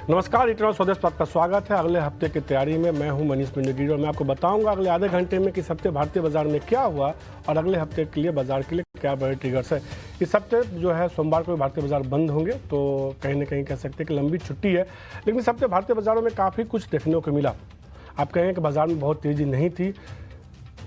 नमस्कार, इतना स्वदेश पर आपका स्वागत है। अगले हफ्ते की तैयारी में मैं हूं मनीष मिंडगिरी और मैं आपको बताऊंगा अगले आधे घंटे में कि इस हफ्ते भारतीय बाजार में क्या हुआ और अगले हफ्ते के लिए बाजार के लिए क्या बड़े ट्रिगर्स है। इस हफ्ते जो है सोमवार को भारतीय बाजार बंद होंगे, तो कहीं ना कहीं कह सकते हैं कि लंबी छुट्टी है, लेकिन इस हफ्ते भारतीय बाजारों में काफ़ी कुछ देखने को मिला। आप कहेंगे कि बाजार में बहुत तेज़ी नहीं थी,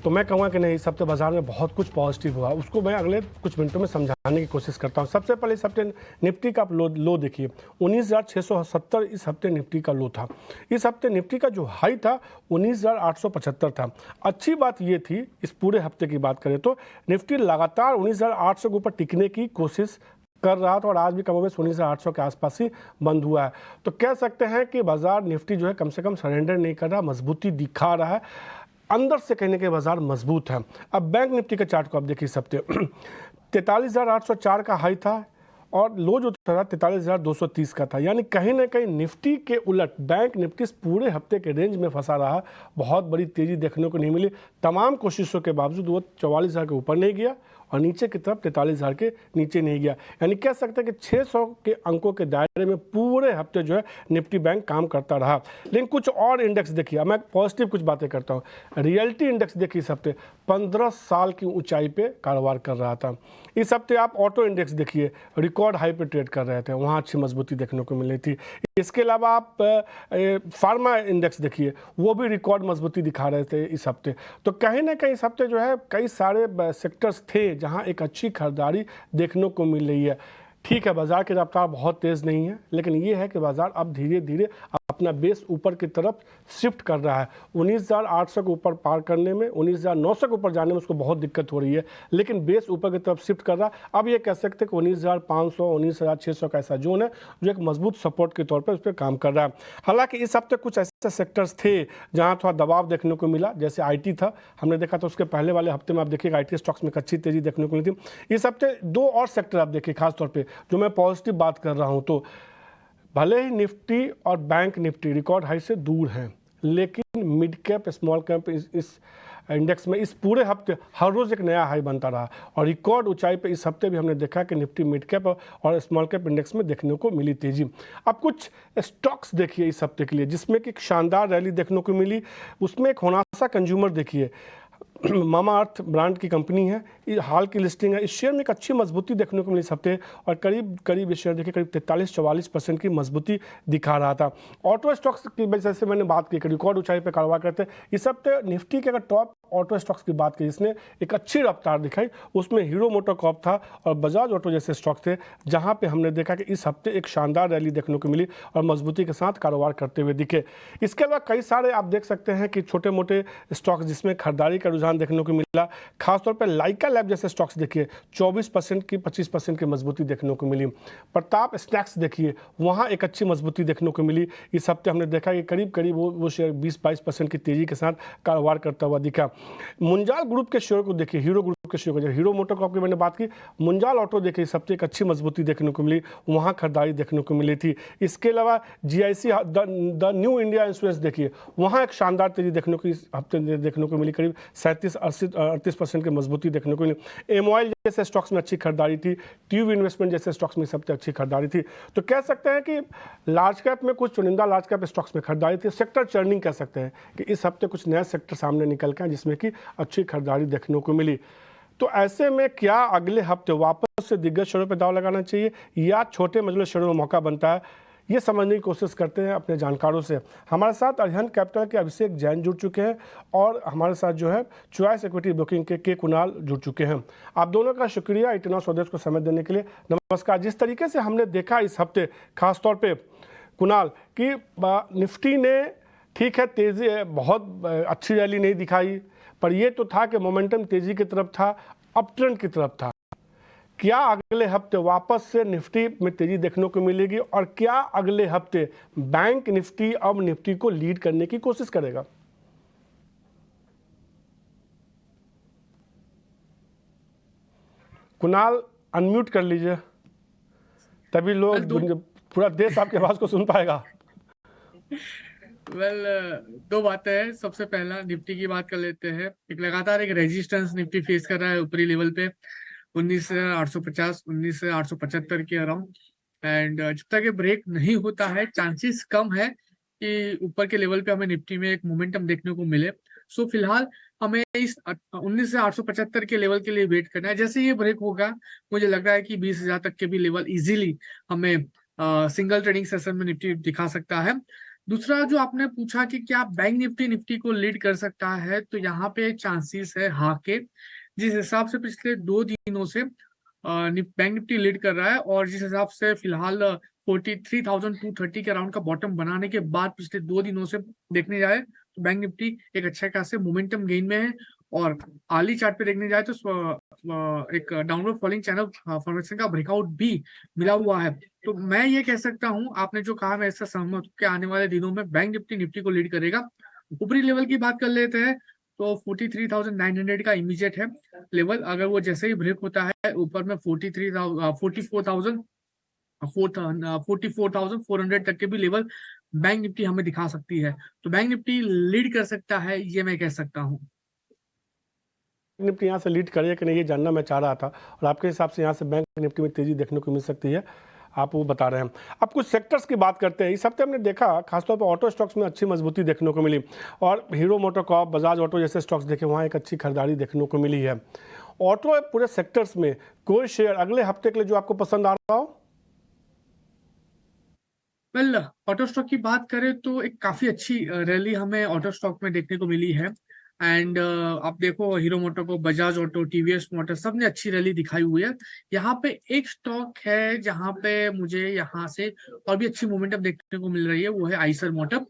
तो मैं कहूँगा कि नहीं, इस हफ्ते बाजार में बहुत कुछ पॉजिटिव हुआ। उसको मैं अगले कुछ मिनटों में समझाने की कोशिश करता हूँ। सबसे पहले इस हफ्ते निफ्टी का आप लो देखिए, 19,670 इस हफ्ते निफ्टी का लो था। इस हफ्ते निफ्टी का जो हाई था 19,875 था। अच्छी बात ये थी, इस पूरे हफ्ते की बात करें तो निफ्टी लगातार 19,800 के ऊपर टिकने की कोशिश कर रहा था और आज भी कमोबेश 19,800 के आसपास ही बंद हुआ है। तो कह सकते हैं कि बाजार निफ्टी जो है कम से कम सरेंडर नहीं कर रहा, मजबूती दिखा रहा है, अंदर से कहने के बाजार मजबूत है। अब बैंक निफ्टी के चार्ट को आप देखिए, इस हफ्ते 43,804 का हाई था और लो जो था 43,230 का था। यानी कहीं ना कहीं निफ्टी के उलट बैंक निफ्टी इस पूरे हफ्ते के रेंज में फंसा रहा। बहुत बड़ी तेजी देखने को नहीं मिली। तमाम कोशिशों के बावजूद वो 44,000 के ऊपर नहीं गया और नीचे की तरफ 43,000 के नीचे नहीं गया। यानी कह सकते हैं कि 600 के अंकों के दायरे में पूरे हफ्ते जो है निफ्टी बैंक काम करता रहा। लेकिन कुछ और इंडेक्स देखिए, मैं पॉजिटिव कुछ बातें करता हूँ। रियलिटी इंडेक्स देखिए, इस हफ्ते 15 साल की ऊंचाई पे कारोबार कर रहा था। इस हफ्ते आप ऑटो इंडेक्स देखिए, रिकॉर्ड हाई पे ट्रेड कर रहे थे, वहाँ अच्छी मजबूती देखने को मिल रही थी। इसके अलावा आप फार्मा इंडेक्स देखिए, वो भी रिकॉर्ड मजबूती दिखा रहे थे इस हफ्ते। तो कहीं ना कहीं इस हफ्ते जो है कई सारे सेक्टर्स थे जहां एक अच्छी खरीदारी देखने को मिल रही है। ठीक है, बाजार की रफ्तार बहुत तेज़ नहीं है, लेकिन ये है कि बाजार अब धीरे धीरे अपना बेस ऊपर की तरफ शिफ्ट कर रहा है। 19,800 के ऊपर पार करने में, 19,900 के ऊपर जाने में उसको बहुत दिक्कत हो रही है, लेकिन बेस ऊपर की तरफ शिफ्ट कर रहा है। अब ये कह सकते हैं कि 19,500, 19,600 का ऐसा जोन है जो एक मजबूत सपोर्ट के तौर पर उस पर काम कर रहा है। हालांकि इस हफ्ते कुछ ऐसे सेक्टर्स थे जहाँ थोड़ा दबाव देखने को मिला, जैसे IT था, हमने देखा था। उसके पहले वाले हफ्ते में आप देखिएगा IT स्टॉक्स में अच्छी तेजी देखने को मिली थी। इस हफ्ते दो और सेक्टर आप देखिए, खासतौर पर जो मैं पॉजिटिव बात कर रहा हूँ, तो भले ही निफ्टी और बैंक निफ्टी रिकॉर्ड हाई से दूर हैं, लेकिन मिड कैप स्मॉल कैप इस इंडेक्स में इस पूरे हफ्ते हर रोज़ एक नया हाई बनता रहा और रिकॉर्ड ऊंचाई पे इस हफ्ते भी हमने देखा कि निफ्टी मिड कैप और स्मॉल कैप इंडेक्स में देखने को मिली तेजी। अब कुछ स्टॉक्स देखिए इस हफ्ते के लिए जिसमें कि एक शानदार रैली देखने को मिली। उसमें एक होनासा कंज्यूमर देखिए, मामा अर्थ ब्रांड की कंपनी है, ये हाल की लिस्टिंग है। इस शेयर में एक अच्छी मजबूती देखने को मिली इस हफ्ते और करीब इस शेयर देखिए करीब 43-44% की मजबूती दिखा रहा था। ऑटो स्टॉक्स की वजह से मैंने बात की, रिकॉर्ड ऊंचाई पर कारोबार करते हैं। इस हफ्ते निफ्टी के अगर टॉप ऑटो स्टॉक्स की बात की जिसने एक अच्छी रफ्तार दिखाई, उसमें हीरो मोटर कॉर्प था और बजाज ऑटो जैसे स्टॉक थे, जहां पे हमने देखा कि इस हफ्ते एक शानदार रैली देखने को मिली और मजबूती के साथ कारोबार करते हुए दिखे। इसके अलावा कई सारे आप देख सकते हैं कि छोटे मोटे स्टॉक्स जिसमें खरीदारी का रुझान देखने को मिला। खासतौर पर लाइका लैब जैसे स्टॉक्स देखिए 24% की 25% की मजबूती देखने को मिली। प्रताप स्नैक्स देखिए, वहाँ एक अच्छी मजबूती देखने को मिली। इस हफ्ते हमने देखा कि करीब वो शेयर 20-22% की तेजी के साथ कारोबार करता हुआ दिखा। मुंजाल ग्रुप के शेयर को देखिए, हीरो ग्रुप के शेयर को, हीरो मोटर कॉर्प की मैंने बात की, मुंजाल ऑटो देखिए इस हफ्ते एक अच्छी मजबूती देखने को मिली, वहाँ खरीदारी देखने को मिली थी। इसके अलावा GIC the new India insurance देखिए, वहाँ एक शानदार तेजी देखने को इस हफ्ते देखने को मिली, करीब 37-38% की मजबूती देखने को मिली। एमओआई जैसे स्टॉक्स में अच्छी खरीदारी थी, ट्यूब इन्वेस्टमेंट जैसे स्टॉक्स में इस हफ्ते अच्छी खरीदारी थी। तो कह सकते हैं कि लार्ज कैप में कुछ चुनिंदा लार्ज कैप स्टॉक्स में खरीदारी थी। सेक्टर चर्निंग कह सकते हैं कि इस हफ्ते कुछ नए सेक्टर सामने निकल के जिसमें कि अच्छी खरीदारी देखने को मिली। तो ऐसे में क्या अगले हफ्ते वापस से दिग्गज शेयरों पर दाव लगाना चाहिए या छोटे मझोले शेयरों में मौका बनता है, ये समझने की कोशिश करते हैं अपने जानकारों से। हमारे साथ अरिहंत कैपिटल के अभिषेक जैन जुड़ चुके हैं और हमारे साथ जो है चॉइस इक्विटी ब्रोकिंग के कुणाल जुड़ चुके हैं। आप दोनों का शुक्रिया इतना स्वदेश को समय देने के लिए। नमस्कार। जिस तरीके से हमने देखा इस हफ्ते खासतौर पे कुणाल कि निफ्टी ने ठीक है तेजी बहुत अच्छी रैली नहीं दिखाई, पर यह तो था कि मोमेंटम तेजी की तरफ था, अप ट्रेंड की तरफ था। क्या अगले हफ्ते वापस से निफ्टी में तेजी देखने को मिलेगी और क्या अगले हफ्ते बैंक निफ्टी अब निफ्टी को लीड करने की कोशिश करेगा? कुणाल अनम्यूट कर लीजिए, तभी लोग पूरा देश आपकी आवाज को सुन पाएगा। दो बातें हैं। सबसे पहला निफ्टी की बात कर लेते हैं। एक लगातार एक रेजिस्टेंस निफ्टी फेस कर रहा है ऊपरी लेवल पे 19,850 19,875 के अराउंड। एंड जब तक ये ब्रेक नहीं होता है चांसेस कम है कि ऊपर के लेवल पे हमें निफ्टी में एक मोमेंटम देखने को मिले। सो फिलहाल हमें इस 19,875 के लेवल के लिए वेट करना है। जैसे ये ब्रेक होगा मुझे लग रहा है कि 20,000 तक के भी लेवल इजीली हमें सिंगल ट्रेडिंग सेशन में निफ्टी दिखा सकता है। दूसरा जो आपने पूछा कि क्या बैंक निफ्टी निफ्टी को लीड कर सकता है, तो यहाँ पे चांसेस है हाँ के। जिस हिसाब से पिछले 2 दिनों से बैंक निफ्टी लीड कर रहा है और जिस हिसाब से फिलहाल 43,230 के अराउंड का बॉटम बनाने के बाद पिछले 2 दिनों से देखने जाए तो बैंक निफ्टी एक अच्छा खासे मोमेंटम गेन में है। और आली चार्ट पे देखने जाए तो एक डाउनवर्ड फॉलिंग चैनल फॉर्मेशन का ब्रेकआउट भी मिला हुआ है। तो मैं ये कह सकता हूँ, आपने जो कहा मैं इससे सहमत हूँ कि आने वाले दिनों में बैंक निफ्टी निफ्टी को लीड करेगा। ऊपरी लेवल की बात कर लेते हैं तो 43,900 का इमीडिएट है लेवल। अगर वो जैसे ही ब्रेक होता है ऊपर में 44,400 तक के भी लेवल बैंक निफ्टी हमें दिखा सकती है। तो बैंक निफ्टी लीड कर सकता है, ये मैं कह सकता हूँ। निफ्टी यहाँ से लीड करे कि नहीं, ये जानना मैं चाह रहा था। और आपके हिसाब से यहाँ से बैंक निफ्टी में तेजी देखने को मिल सकती है, आप वो बता रहे हैं। अब कुछ सेक्टर्स की बात करते हैं। इस हफ्ते हमने देखा खासतौर पर ऑटो स्टॉक्स में अच्छी मजबूती देखने को मिली और हीरो मोटोकॉर्प, बजाज ऑटो जैसे स्टॉक्स देखे वहाँ एक अच्छी खरीदारी देखने को मिली है। ऑटो पूरे सेक्टर्स में कोई शेयर अगले हफ्ते के लिए जो आपको पसंद आ रहा हो? वेल, ऑटो स्टॉक की बात करें तो एक काफी अच्छी रैली हमें ऑटो स्टॉक में देखने को मिली है। एंड आप देखो हीरो मोटर को, बजाज ऑटो, टीवीएस मोटर सब ने अच्छी रैली दिखाई हुई है। यहाँ पे एक स्टॉक है जहाँ पे मुझे यहाँ से और भी अच्छी मोमेंटम देखने को मिल रही है, वो है आइसर मोटर।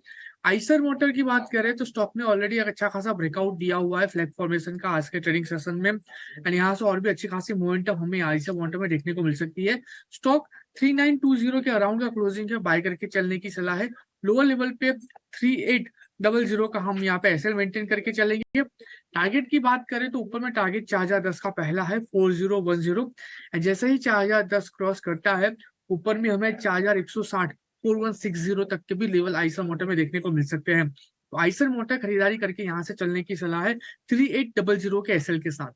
आइसर मोटर की बात करें तो स्टॉक ने ऑलरेडी एक अच्छा खासा ब्रेकआउट दिया हुआ है फ्लैग फॉर्मेशन का आज के ट्रेडिंग सेशन में। एंड यहाँ से और भी अच्छी खासी मोमेंटम हमें आइसर मोटर में देखने को मिल सकती है। स्टॉक 3920 के अराउंड का क्लोजिंग है, बाय करके चलने की सलाह है। लोअर लेवल पे 3800 का हम यहाँ पे एसएल मेंटेन करके चलेंगे। टारगेट की बात करें तो ऊपर में टारगेट 4010 का पहला है 4010। जैसे ही 4010 क्रॉस करता है ऊपर में हमें 4160 4160 तक के भी लेवल आइसर मोटर में देखने को मिल सकते हैं। तो आइसर मोटर खरीदारी करके यहाँ से चलने की सलाह है 3800 के एसएल के साथ।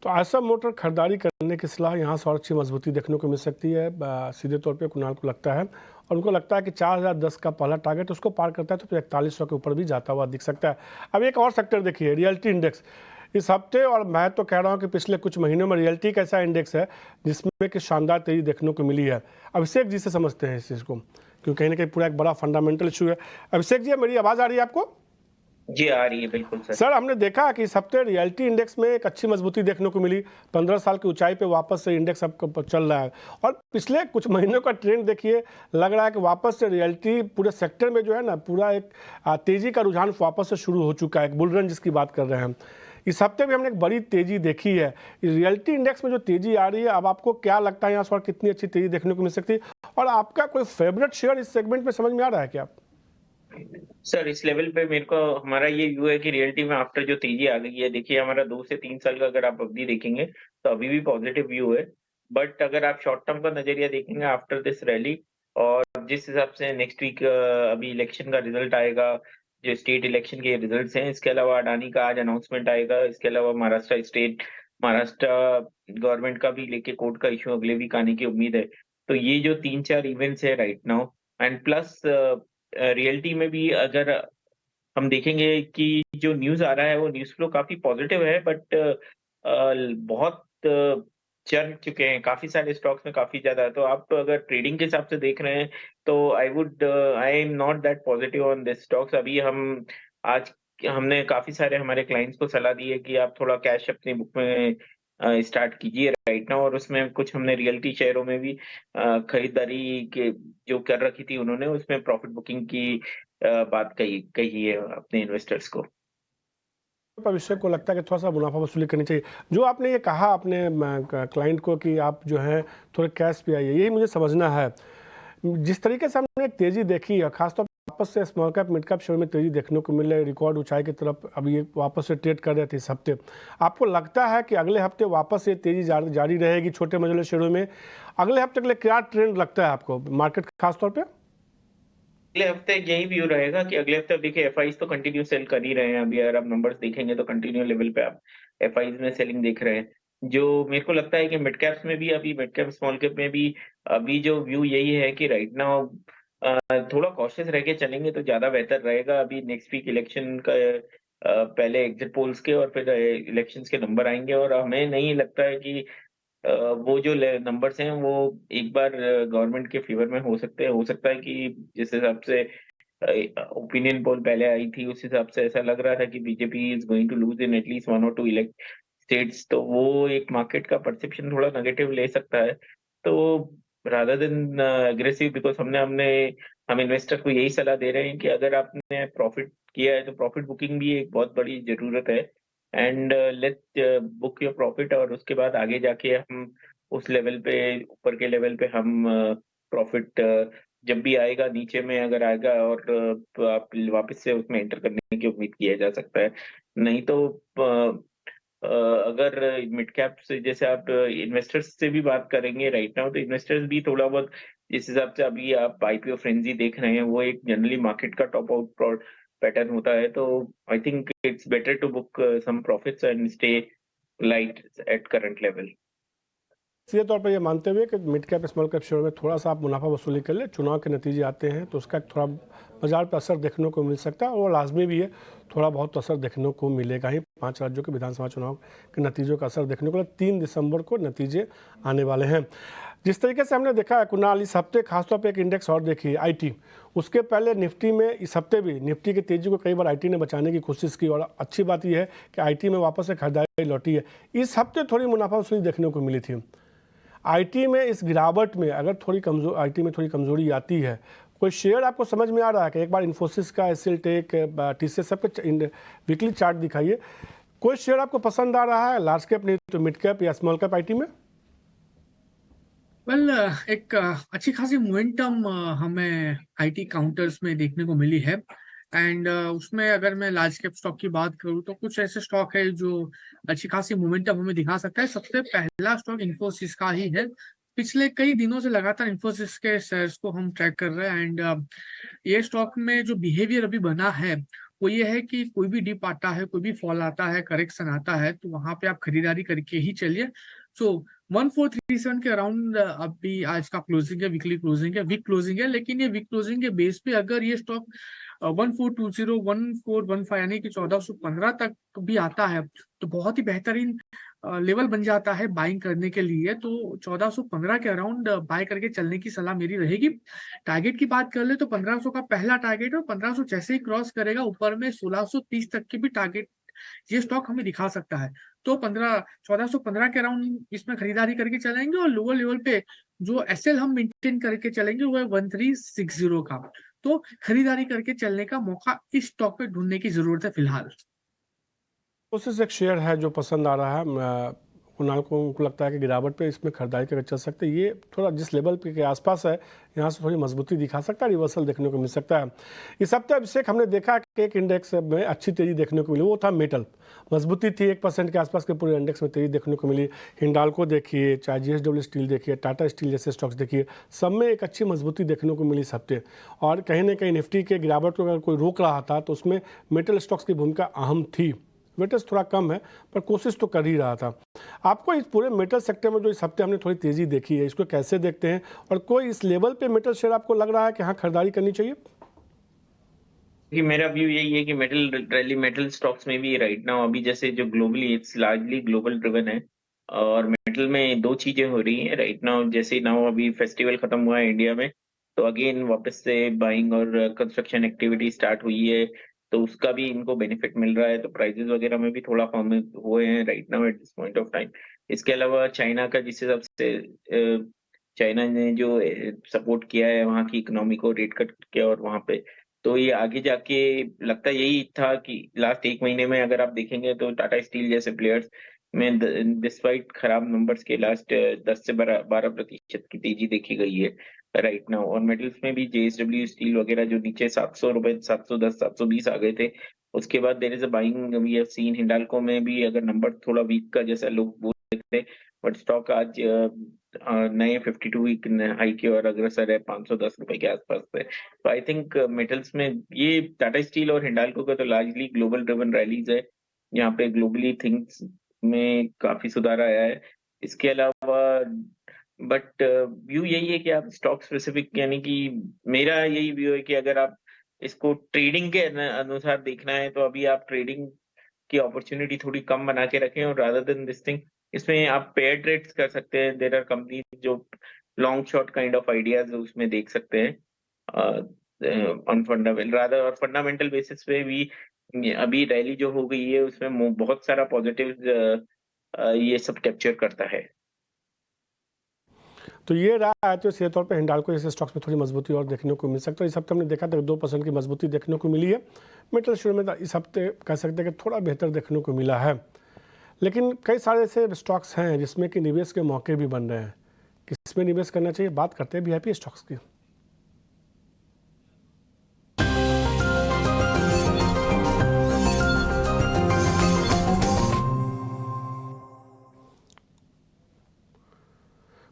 तो आइसर मोटर खरीदारी करने की सलाह यहाँ से और अच्छी मजबूती देखने को मिल सकती है। सीधे तौर पे कुणाल को लगता है और उनको लगता है कि 4010 का पहला टारगेट उसको पार करता है तो फिर 4100 के ऊपर भी जाता हुआ दिख सकता है। अब एक और सेक्टर देखिए, रियल्टी इंडेक्स इस हफ्ते, और मैं तो कह रहा हूँ कि पिछले कुछ महीनों में रियल्टी का ऐसा इंडेक्स है जिसमें कि शानदार तेजी देखने को मिली है। अभिषेक जी से समझते हैं इस चीज़ को, क्योंकि कहीं ना कहीं पूरा एक बड़ा फंडामेंटल इशू है। अभिषेक जी, मेरी आवाज़ आ रही है आपको? जी आ रही है, बिल्कुल सर। सर, हमने देखा कि इस हफ्ते रियल्टी इंडेक्स में एक अच्छी मजबूती देखने को मिली। 15 साल की ऊंचाई पे वापस से इंडेक्स अब चल रहा है और पिछले कुछ महीनों का ट्रेंड देखिए, लग रहा है कि वापस से रियल्टी पूरे सेक्टर में जो है ना, पूरा एक तेजी का रुझान वापस से शुरू हो चुका है, एक बुल रन जिसकी बात कर रहे हैं। इस हफ्ते भी हमने एक बड़ी तेजी देखी है। रियल्टी इंडेक्स में जो तेजी आ रही है, अब आपको क्या लगता है यहाँ से और कितनी अच्छी तेजी देखने को मिल सकती है? और आपका कोई फेवरेट शेयर इस सेगमेंट में समझ में आ रहा है क्या? सर इस लेवल पे मेरे को हमारा ये व्यू है कि रियल्टी में आफ्टर जो तेजी आ गई है, देखिए हमारा 2 से 3 साल का अगर आप अवधि देखेंगे तो अभी भी पॉजिटिव व्यू है। बट अगर आप शॉर्ट टर्म का नजरिया देखेंगे आफ्टर दिस रैली, और जिस हिसाब से नेक्स्ट वीक अभी इलेक्शन का रिजल्ट आएगा, जो स्टेट इलेक्शन के रिजल्ट्स हैं, इसके अलावा अडानी का आज अनाउंसमेंट आएगा, इसके अलावा महाराष्ट्र गवर्नमेंट का भी लेके कोर्ट का इशू अगले वीक आने की उम्मीद है। तो ये जो 3-4 इवेंट्स है right now, and plus realty में भी अगर हम देखेंगे कि जो न्यूज़ आ रहा है वो न्यूज़ फ्लो काफ़ी पॉजिटिव है, बट बहुत चल चुके हैं काफ़ी सारे स्टॉक्स में काफ़ी ज़्यादा। तो आप अगर ट्रेडिंग के हिसाब से देख रहे हैं तो I am not that positive on this stocks. अभी आज हमने काफ़ी सारे हमारे क्लाइंट्स को सलाह दी है कि आप थोड़ा कैश अपनी बुक में स्टार्ट कीजिए राइट नाउ, और उसमें कुछ हमने रियल्टी शेयरों में भी खरीदारी के जो कर रखी थी उन्होंने उसमें प्रॉफिट बुकिंग की बात कही है अपने इन्वेस्टर्स को। अभिषेक को लगता है कि थोड़ा सा मुनाफा वसूली करनी चाहिए। जो आपने ये कहा अपने क्लाइंट को कि आप जो है थोड़े कैश पे आइए, यही मुझे समझना है। जिस तरीके से हमने एक तेज़ी देखी है, खासतौर पर वापस से small cap mid cap share में तेज़ी देखने को मिल रही है, रिकॉर्ड ऊंचाई की तरफ अभी ये वापस से ट्रेड कर रहे थे इस हफ्ते। आपको लगता है कि अगले हफ्ते वापस ये तेज़ी जारी रहेगी छोटे मझोले शेयरों में? अगले हफ्ते के लिए क्या ट्रेंड लगता है आपको मार्केट खासतौर पर? अगले हफ्ते यही व्यू रहेगा कि अगले हफ्ते देखिए एफआईज तो कंटिन्यू सेल कर ही रहे हैं। अभी अगर आप नंबर्स देखेंगे तो कंटिन्यू लेवल पे आप एफआईज में सेलिंग देख रहे हैं। जो मेरे को लगता है कि मिड कैप्स में भी अभी मिड कैप स्मॉल कैप में भी अभी जो व्यू यही है कि राइट नाउ थोड़ा कॉशियस रह के चलेंगे तो ज्यादा बेहतर रहेगा। अभी नेक्स्ट वीक इलेक्शन का पहले एग्जिट पोल्स के और फिर इलेक्शंस के नंबर आएंगे और हमें नहीं लगता है कि वो जो नंबर्स हैं वो एक बार गवर्नमेंट के फेवर में हो सकते हैं। हो सकता है कि जिस हिसाब से ओपिनियन पोल पहले आई थी उस हिसाब से ऐसा लग रहा था कि BJP is going to lose in at least 1 or 2 states, तो वो एक मार्केट का परसेप्शन थोड़ा नेगेटिव ले सकता है। तो रादर देन एग्रेसिव, बिकॉज हम इन्वेस्टर को यही सलाह दे रहे हैं कि अगर आपने प्रॉफिट किया है तो प्रॉफिट बुकिंग भी एक बहुत बड़ी जरूरत है। And let book your profit और उसके बाद आगे जाके हम उस लेवल पे ऊपर के लेवल पे हम प्रॉफिट जब भी आएगा नीचे में अगर आएगा और आप वापस से उसमें एंटर करने की उम्मीद किया जा सकता है। नहीं तो अगर मिड कैप से जैसे आप इन्वेस्टर्स से भी बात करेंगे राइट नाउ, तो इन्वेस्टर्स भी थोड़ा बहुत जिस हिसाब से अभी आप आईपीओ फ्रेंजी देख रहे हैं वो एक जनरली मार्केट का टॉप आउट पैटर्न होता है। तो I think it's better to book some profits and stay light at current level. सीधे तौर पर ये मानते हुए कि mid cap small cap share में थोड़ा सा आप मुनाफा वसूली कर ले, चुनाव के नतीजे आते हैं तो उसका थोड़ा बाजार पर असर देखने को मिल सकता है और लाजमी भी है, थोड़ा बहुत असर देखने को मिलेगा ही। 5 राज्यों के विधानसभा चुनाव के नतीजों का असर देखने को 3 दिसंबर को नतीजे आने वाले हैं। जिस तरीके से हमने देखा है कुणाल, इस हफ्ते खासतौर पर एक इंडेक्स और देखिए आईटी, उसके पहले निफ्टी में इस हफ्ते भी निफ्टी की तेजी को कई बार आईटी ने बचाने की कोशिश की और अच्छी बात यह है कि आईटी में वापस से खरीदारी लौटी है। इस हफ्ते थोड़ी मुनाफा वसूली देखने को मिली थी। आईटी में इस गिरावट में अगर आईटी में थोड़ी कमजोरी आती है, कोई शेयर आपको समझ में आ रहा है कि एक बार इन्फोसिस का, एसएल टेक, टीसीएस सबके वीकली चार्ट दिखाइए, कोई शेयर आपको पसंद आ रहा है लार्ज कैप नहीं तो मिड कैप या स्मॉल कैप आईटी में? वेल एक अच्छी खासी मोमेंटम हमें आईटी काउंटर्स में देखने को मिली है। एंड उसमें अगर मैं लार्ज कैप स्टॉक की बात करूं तो कुछ ऐसे स्टॉक है जो अच्छी खासी मोमेंटम हमें दिखा सकता है। सबसे पहला स्टॉक इन्फोसिस का ही है। पिछले कई दिनों से लगातार इन्फोसिस के शेयर्स को हम ट्रैक कर रहे हैं। एंड ये स्टॉक में जो बिहेवियर अभी बना है वो ये है कि कोई भी डिप आता है, कोई भी फॉल आता है, करेक्शन आता है, तो वहां पे आप खरीदारी करके ही चलिए। सो 1437 के अराउंड अभी आज का क्लोजिंग है, वीकली क्लोजिंग है, वीक क्लोजिंग है। लेकिन ये वीक क्लोजिंग के बेस पे अगर ये स्टॉक 1420 1415 यानी कि 1415 तक भी आता है तो बहुत ही बेहतरीन लेवल बन जाता है बाइंग करने के लिए। तो 1415 के अराउंड बाय करके चलने की सलाह मेरी रहेगी। टारगेट की बात कर ले तो 1500 का पहला टारगेट, और 1500 जैसे ही क्रॉस करेगा ऊपर में 1630 तक के भी टारगेट ये स्टॉक हमें दिखा सकता है। तो 1415 के अराउंड इसमें खरीदारी करके चलेंगे और लोअर लेवल पे जो एसएल हम मेंटेन करके चलेंगे वो है 1360 का। तो खरीदारी करके चलने का मौका इस स्टॉक पे ढूंढने की जरूरत है फिलहाल। कोशिश एक शेयर है जो पसंद आ रहा है कुणाल को, उनको लगता है कि गिरावट पे इसमें खरीदारी करके चल सकते हैं। ये थोड़ा जिस लेवल पे के आसपास है यहाँ से थोड़ी मजबूती दिखा सकता है, रिवर्सल देखने को मिल सकता है। इस हफ्ते अभिषेक हमने देखा कि एक इंडेक्स में अच्छी तेजी देखने को मिली, वो था मेटल। मजबूती थी, 1% के आसपास के पूरे इंडेक्स में तेजी देखने को मिली। हिंडाल्को देखिए, चाहे JSW स्टील देखिए, टाटा स्टील जैसे स्टॉक्स देखिए, सब में एक अच्छी मजबूती देखने को मिली इस हफ्ते। और कहीं ना कहीं निफ्टी के गिरावट को अगर कोई रोक रहा था तो उसमें मेटल स्टॉक्स की भूमिका अहम थी। वेटेज थोड़ा कम है पर कोशिश तो कर ही रहा था। आपको इस पूरे मेटल सेक्टर में जो इस हफ्ते हमने थोड़ी तेजी देखी है, इसको कैसे देखते हैं और कोई इस लेवल पे मेटल शेयर आपको लग रहा है कि हाँ खरीदारी करनी चाहिए? कि मेरा व्यू यही है कि मेटल स्टॉक्स में भी राइट नाउ अभी जैसे जो globally it's largely global driven है और मेटल में दो चीजें हो रही हैं राइट नाउ। जैसे नाउ अभी फेस्टिवल खत्म हुआ है इंडिया में, तो अगेन वापस से बाइंग और कंस्ट्रक्शन एक्टिविटी स्टार्ट हुई है, तो उसका भी इनको बेनिफिट मिल रहा है। तो प्राइसेस वगैरह में भी थोड़ा कम हुए हैं right now at this point of time. इसके अलावा चाइना का जिस हिसाब से चाइना ने जो सपोर्ट किया है वहाँ की इकोनॉमी को, रेट कट किया और वहाँ पे, तो ये आगे जाके लगता यही था कि लास्ट 1 महीने में अगर आप देखेंगे तो टाटा स्टील जैसे प्लेयर्स में डिस्पाइट खराब नंबर्स के लास्ट 10 से 12% की तेजी देखी गई है राइट नाउ। और मेटल्स में भी JSW स्टील वगैरह जो नीचे 700 रुपए, 710, 720 आ गए थे, उसके बाद there is a buying we have seen. Hindalco में भी अगर नंबर थोड़ा वीक का जैसा लोग बोल रहे थे, बट स्टॉक आज नए 52 वीक हाई की और अग्रसर है 510 रुपए के आसपास से। तो आई थिंक मेटल्स में ये टाटा स्टील और हिंडाल्को का तो लार्जली ग्लोबल ड्रिवन रैलीज है, यहाँ पे ग्लोबली थिंग्स में काफ़ी सुधार आया है। इसके अलावा बट व्यू यही है कि आप स्टॉक स्पेसिफिक यानी कि मेरा यही व्यू है कि अगर आप इसको ट्रेडिंग के अनुसार देखना है, तो अभी आप ट्रेडिंग की अपॉर्चुनिटी थोड़ी कम बना के रखें और रादर देन दिस थिंग इसमें आप पेयर ट्रेड्स कर सकते हैं। देयर आर कंपनी जो long shot kind of ideas उसमें देख सकते हैं ऑन फंडामेंटल रादर और फंडामेंटल बेसिस पे भी। अभी रैली जो हो गई है उसमें बहुत सारा पॉजिटिव ये सब कैप्चर करता है। तो ये रहा है, तो सीधे तौर पे हिंडाल्को जैसे स्टॉक्स में थोड़ी मजबूती और देखने को मिल सकता है। इस हफ्ते हमने देखा था 2% की मजबूती देखने को मिली है। मेटल शेयर में इस हफ्ते कह सकते हैं कि थोड़ा बेहतर देखने को मिला है, लेकिन कई सारे ऐसे स्टॉक्स हैं जिसमें कि निवेश के मौके भी बन रहे हैं। किसमें निवेश करना चाहिए, बात करते हैं वीआईपी स्टॉक्स की।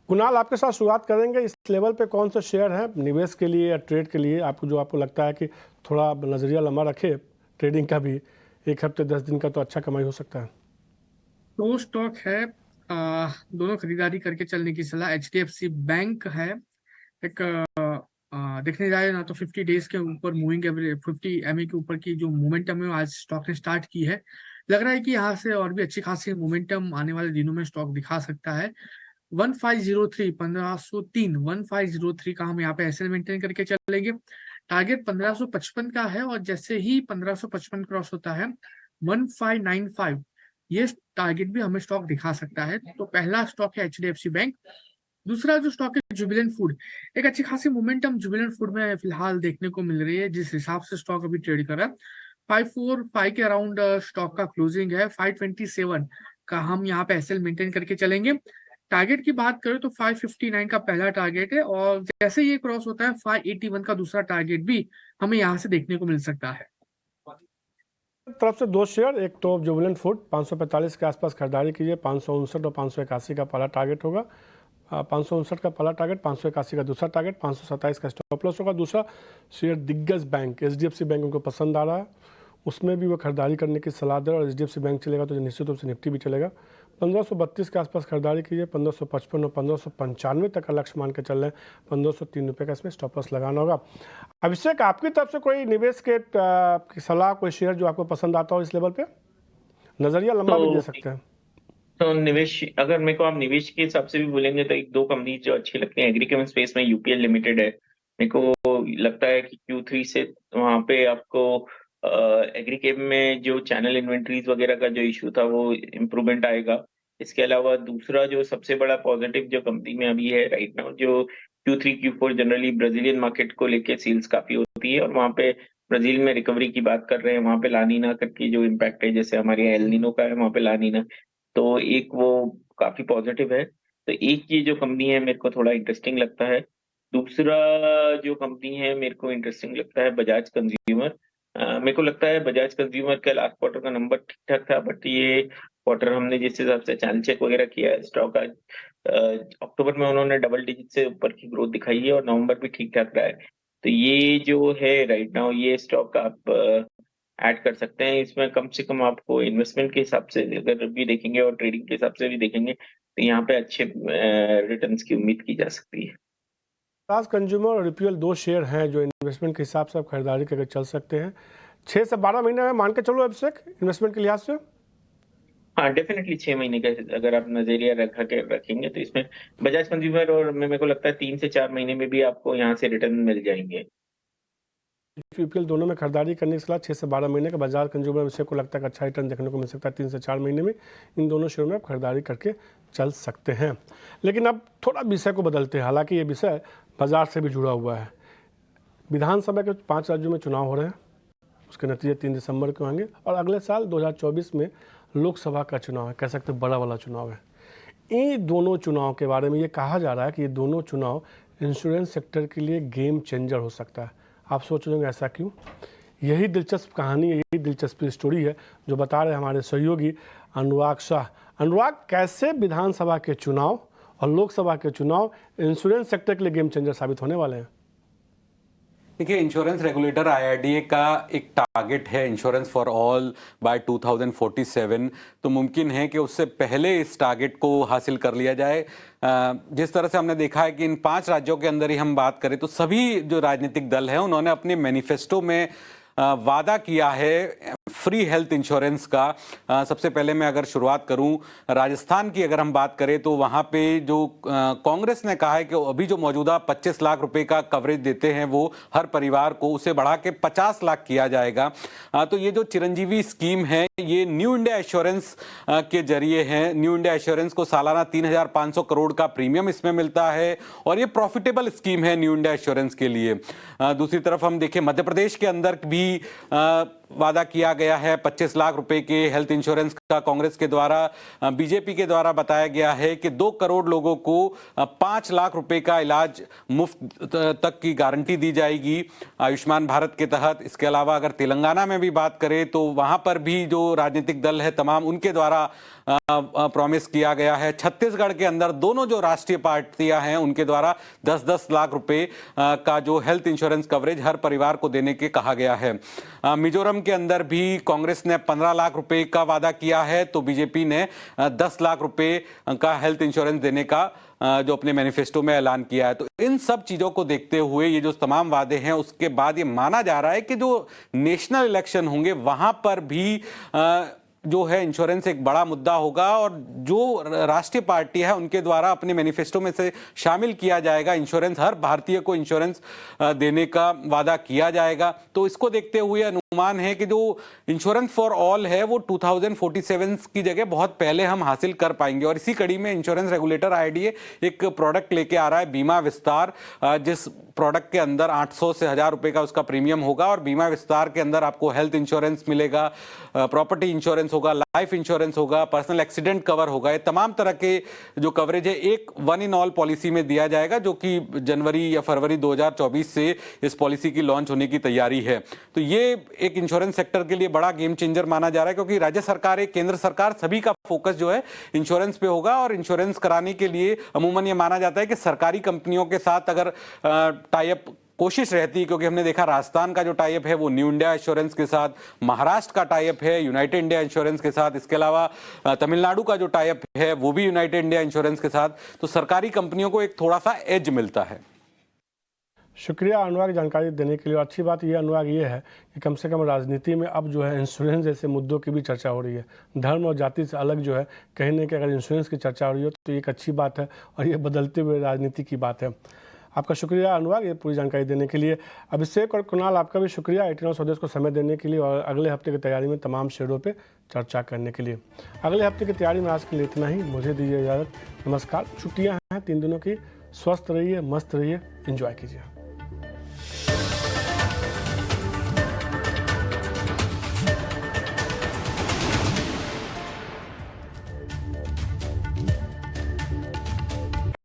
कुणाल, आपके साथ शुरुआत करेंगे। इस लेवल पे कौन सा शेयर है निवेश के लिए या ट्रेड के लिए आपको, जो आपको लगता है कि थोड़ा नज़रिया लंबा रखे ट्रेडिंग का भी, 1 हफ्ते 10 दिन का तो अच्छा कमाई हो सकता है? दो स्टॉक है, दोनों खरीदारी करके चलने की सलाह। HDFC बैंक है, एक देखने जाए ना तो 50 डेज के ऊपर मूविंग एवरेज 50 MA के ऊपर की जो मोमेंटम है आज स्टॉक ने स्टार्ट की है। लग रहा है कि यहाँ से और भी अच्छी खासी मोमेंटम आने वाले दिनों में स्टॉक दिखा सकता है। 1503 1503 का हम यहाँ पे ऐसे मेंटेन करके चलेंगे। टारगेट 1555 का है और जैसे ही 1555 क्रॉस होता है 1595 ये टारगेट भी हमें स्टॉक दिखा सकता है। तो पहला स्टॉक है HDFC बैंक। दूसरा जो स्टॉक है जुबिलेंट फूड। एक अच्छी खासी मोमेंटम जुबिलेंट फूड में फिलहाल देखने को मिल रही है। जिस हिसाब से स्टॉक अभी ट्रेड कर रहा है 545 के अराउंड स्टॉक का क्लोजिंग है। 527 का हम यहाँ पे एसएल मेंटेन करके चलेंगे। टारगेट की बात करें तो 559 का पहला टारगेट है और जैसे ये क्रॉस होता है 581 का दूसरा टारगेट भी हमें यहाँ से देखने को मिल सकता है। तरफ से 2 शेयर, एक तो जुबिलेंट फूड 545 के आसपास खरीदारी कीजिए। 559 और 581 का पहला टारगेट होगा। 559 का पहला टारगेट, 581 का दूसरा टारगेट, 527 का स्टॉप लॉस होगा। दूसरा शेयर दिग्गज बैंक HDFC बैंक उनको पसंद आ रहा है, उसमें भी वो खरीदारी करने की सलाह दे। और HDFC बैंक चलेगा तो निश्चित रूप से निफ्टी भी चलेगा। 1532 के आसपास खरीदारी कीजिए। 1555 और 1595 तक का लक्ष्य मान के चल रहे हैं। 1503 रुपये का इसमें स्टॉप लॉस लगाना होगा। अभिषेक, आपकी तरफ से कोई निवेश के की सलाह, कोई शेयर जो आपको पसंद आता हो इस लेवल पे? नजरिया लंबा भी दे सकते हैं। तो निवेश, अगर मेरे को आप निवेश के हिसाब से भी बोलेंगे तो एक दो कंपनी जो अच्छी लगती है एग्रीकेम स्पेस में UPL लिमिटेड है। मेरे को लगता है कि Q3 से वहां पे आपको एग्रीकेम में जो चैनल इन्वेंट्रीज वगैरह का जो इशू था वो इम्प्रूवमेंट आएगा। इसके अलावा दूसरा जो सबसे बड़ा पॉजिटिव जो कंपनी में अभी है राइट नाउ, जो Q3 Q4 generally Brazilian market को लेके सेल्स काफी होती है और वहां पे ब्राजील में रिकवरी की बात कर रहे हैं। वहां पे लानीना करके जो इम्पैक्ट है, जैसे हमारे यहाँ एलनिनो का है वहां पे लानीना, तो एक वो काफी पॉजिटिव है। तो एक ये जो कंपनी है मेरे को थोड़ा इंटरेस्टिंग लगता है। दूसरा जो कंपनी है मेरे को इंटरेस्टिंग लगता है बजाज कंज्यूमर। मेरे को लगता है बजाज कंज्यूमर का लास्ट क्वार्टर का नंबर ठीक ठाक था, बट ये क्वार्टर हमने जिस हिसाब से चैनल चेक वगैरह किया है स्टॉक आज अक्टूबर में उन्होंने डबल डिजिट से ऊपर की ग्रोथ दिखाई है और नवंबर भी ठीक ठाक रहा है। तो ये जो है राइट नाउ ये स्टॉक आप ऐड कर सकते हैं। इसमें कम से कम आपको इन्वेस्टमेंट के हिसाब से अगर भी देखेंगे और ट्रेडिंग के हिसाब से भी देखेंगे तो यहाँ पे अच्छे रिटर्न्स की उम्मीद की जा सकती है। बजाज कंज्यूमर और UPL 2 शेयर हैं जो इन्वेस्टमेंट के हिसाब से आप खरीदारी करके चल सकते हैं। 6 से 12 महीने में मान के चलो अभिषेक, इन्वेस्टमेंट के लिहाज से। हाँ डेफिनेटली 6 महीने का अगर आप नजरिया रखेंगे तो इसमें बजाज कंज्यूमर और मेरे को लगता है 3 से 4 महीने में भी आपको यहाँ से रिटर्न मिल जाएंगे। UPL दोनों में खरीदारी करने की सलाह 6 से 12 महीने का। बजाज कंज्यूमर विषय को लगता है कि अच्छा रिटर्न देखने को मिल सकता है 3 से 4 महीने में। इन दोनों शेयर में आप खरीदारी करके चल सकते हैं। लेकिन अब थोड़ा विषय को बदलते हैं, हालांकि ये विषय बाजार से भी जुड़ा हुआ है। विधानसभा के 5 राज्यों में चुनाव हो रहे हैं, उसके नतीजे 3 दिसंबर को आएंगे और अगले साल 2024 में लोकसभा का चुनाव है, कह सकते बड़ा वाला चुनाव है। इन दोनों चुनाव के बारे में ये कहा जा रहा है कि ये दोनों चुनाव इंश्योरेंस सेक्टर के लिए गेम चेंजर हो सकता है। आप सोच रहे होंगे ऐसा क्यों? यही दिलचस्प कहानी, यही दिलचस्प स्टोरी है जो बता रहे हमारे सहयोगी अनुराग शाह। अनुराग, कैसे विधानसभा के चुनाव और लोकसभा के चुनाव इंश्योरेंस सेक्टर के लिए गेम चेंजर साबित होने वाले हैं? 2024 में 5 राज्यों में चुनाव होने वाले हैं, जिसमें 2 राज्यों में देखिए, इंश्योरेंस रेगुलेटर IRDA का एक टारगेट है इंश्योरेंस फॉर ऑल बाय 2047। तो मुमकिन है कि उससे पहले इस टारगेट को हासिल कर लिया जाए। जिस तरह से हमने देखा है कि इन 5 राज्यों के अंदर ही हम बात करें तो सभी जो राजनीतिक दल हैं उन्होंने अपने मैनिफेस्टो में वादा किया है फ्री हेल्थ इंश्योरेंस का। सबसे पहले मैं अगर शुरुआत करूं राजस्थान की, अगर हम बात करें तो वहां पे जो कांग्रेस ने कहा है कि अभी जो मौजूदा 25 लाख रुपए का कवरेज देते हैं वो हर परिवार को, उसे बढ़ा के 50 लाख किया जाएगा। तो ये जो चिरंजीवी स्कीम है ये न्यू इंडिया एश्योरेंस के जरिए है। न्यू इंडिया एश्योरेंस को सालाना 3,500 करोड़ का प्रीमियम इसमें मिलता है और ये प्रॉफिटेबल स्कीम है न्यू इंडिया एश्योरेंस के लिए। दूसरी तरफ हम देखें मध्य प्रदेश के अंदर भी वादा किया गया है 25 लाख रुपए के हेल्थ इंश्योरेंस का कांग्रेस के द्वारा। बीजेपी के द्वारा बताया गया है कि 2 करोड़ लोगों को 5 लाख रुपए का इलाज मुफ्त तक की गारंटी दी जाएगी आयुष्मान भारत के तहत। इसके अलावा अगर तेलंगाना में भी बात करें तो वहां पर भी जो राजनीतिक दल है तमाम उनके द्वारा प्रॉमिस किया गया है। छत्तीसगढ़ के अंदर दोनों जो राष्ट्रीय पार्टियां हैं उनके द्वारा 10-10 लाख रुपए का जो हेल्थ इंश्योरेंस कवरेज हर परिवार को देने के कहा गया है। मिजोरम के अंदर भी कांग्रेस ने 15 लाख रुपए का वादा किया है तो बीजेपी ने 10 लाख रुपए का हेल्थ इंश्योरेंस देने का जो अपने मैनिफेस्टो में ऐलान किया है। तो इन सब चीजों को देखते हुए ये जो तमाम वादे हैं उसके बाद ये माना जा रहा है कि जो नेशनल इलेक्शन होंगे वहां पर भी जो है इंश्योरेंस एक बड़ा मुद्दा होगा और जो राष्ट्रीय पार्टी है उनके द्वारा अपने मैनिफेस्टो में से शामिल किया जाएगा इंश्योरेंस, हर भारतीय को इंश्योरेंस देने का वादा किया जाएगा। तो इसको देखते हुए अनुमान है कि जो इंश्योरेंस फॉर ऑल है वो 2047 की जगह बहुत पहले हम हासिल कर पाएंगे। और इसी कड़ी में इंश्योरेंस रेगुलेटर IRDA एक प्रोडक्ट लेके आ रहा है बीमा विस्तार, जिस प्रोडक्ट के अंदर 800 से 1000 रुपए का उसका प्रीमियम होगा और बीमा विस्तार के अंदर आपको हेल्थ इंश्योरेंस मिलेगा, प्रॉपर्टी इंश्योरेंस होगा, लाइफ इंश्योरेंस होगा, पर्सनल एक्सीडेंट कवर होगा। ये तमाम तरह के जो कवरेज है एक वन इन ऑल पॉलिसी में दिया जाएगा जो कि जनवरी या फरवरी 2024 से इस पॉलिसी की लॉन्च होने की तैयारी है। तो ये एक इंश्योरेंस सेक्टर के लिए बड़ा गेम चेंजर माना जा रहा है क्योंकि राज्य सरकार, केंद्र सरकार सभी का फोकस जो है इंश्योरेंस पे होगा। और इंश्योरेंस कराने के लिए अमूमन ये माना जाता है कि सरकारी कंपनियों के साथ अगर टाई अप कोशिश रहती है, क्योंकि हमने देखा राजस्थान का जो टाई अप है वो न्यू इंडिया इंश्योरेंस के साथ, महाराष्ट्र का टाई अप है यूनाइटेड इंडिया इंश्योरेंस के साथ, इसके अलावा तमिलनाडु का जो टाई अप है वो भी यूनाइटेड इंडिया इंश्योरेंस के साथ। तो सरकारी कंपनियों को एक थोड़ा सा एज मिलता है। शुक्रिया अनुराग जानकारी देने के लिए। और अच्छी बात ये अनुराग ये है कि कम से कम राजनीति में अब जो है इंश्योरेंस जैसे मुद्दों की भी चर्चा हो रही है। धर्म और जाति से अलग जो है कहीं ना कहीं अगर इंश्योरेंस की चर्चा हो रही हो तो एक अच्छी बात है और ये बदलते हुए राजनीति की बात है। आपका शुक्रिया अनुराग ये पूरी जानकारी देने के लिए। अभिषेक और कुणाल आपका भी शुक्रिया 18 स्वदेश को समय देने के लिए और अगले हफ्ते की तैयारी में तमाम शेयरों पे चर्चा करने के लिए। अगले हफ्ते की तैयारी में आज के लिए इतना ही। मुझे दीजिए इजाज़त। नमस्कार। छुट्टियां हैं 3 दिनों की। स्वस्थ रहिए, मस्त रहिए, एंजॉय कीजिए।